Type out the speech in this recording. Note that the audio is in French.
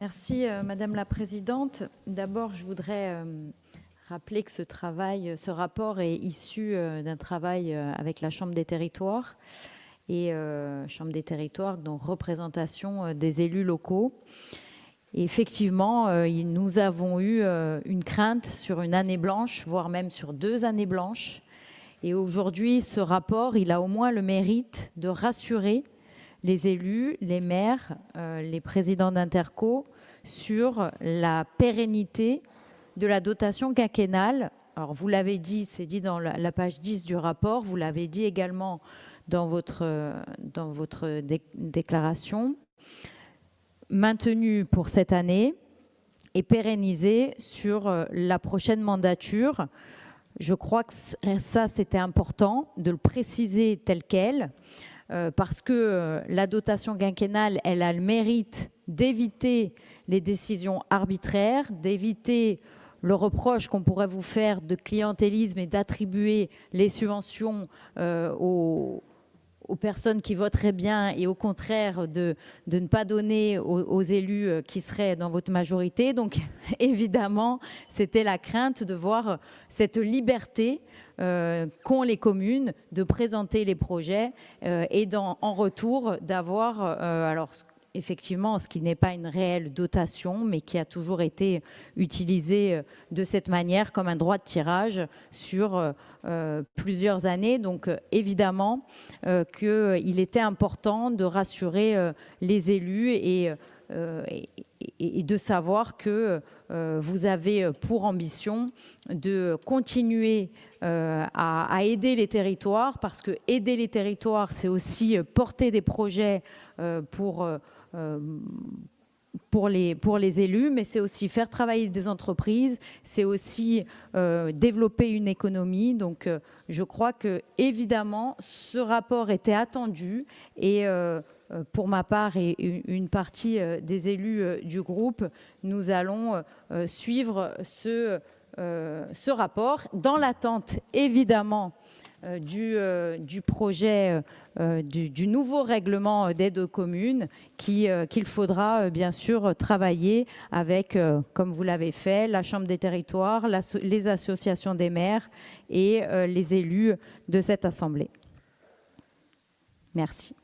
Merci Madame la Présidente. D'abord, je voudrais rappeler que ce rapport est issu d'un travail avec la Chambre des territoires et Chambre des territoires, donc représentation des élus locaux. Et effectivement, nous avons eu une crainte sur une année blanche, voire même sur 2 années blanches. Et aujourd'hui, ce rapport, il a au moins le mérite de rassurer les élus, les maires, les présidents d'interco sur la pérennité de la dotation quinquennale. Alors vous l'avez dit, c'est dit dans la page 10 du rapport, vous l'avez dit également dans votre déclaration, maintenue pour cette année et pérennisée sur la prochaine mandature. Je crois que ça, c'était important de le préciser tel quel. Parce que la dotation quinquennale, elle a le mérite d'éviter les décisions arbitraires, d'éviter le reproche qu'on pourrait vous faire de clientélisme et d'attribuer les subventions aux personnes qui voteraient bien et au contraire de ne pas donner aux élus qui seraient dans votre majorité. Donc évidemment, c'était la crainte de voir cette liberté qu'ont les communes de présenter les projets et en retour d'avoir, alors effectivement, ce qui n'est pas une réelle dotation, mais qui a toujours été utilisé de cette manière comme un droit de tirage sur plusieurs années. Donc évidemment qu'il était important de rassurer les élus et de savoir que vous avez pour ambition de continuer à aider les territoires, parce que aider les territoires, c'est aussi porter des projets pour les élus, mais c'est aussi faire travailler des entreprises, c'est aussi développer une économie. Donc je crois que évidemment ce rapport était attendu et pour ma part et une partie des élus du groupe, nous allons suivre ce rapport dans l'attente évidemment du projet du nouveau règlement d'aide aux communes qu'il faudra bien sûr travailler avec, comme vous l'avez fait, la Chambre des territoires, les associations des maires et les élus de cette Assemblée. Merci.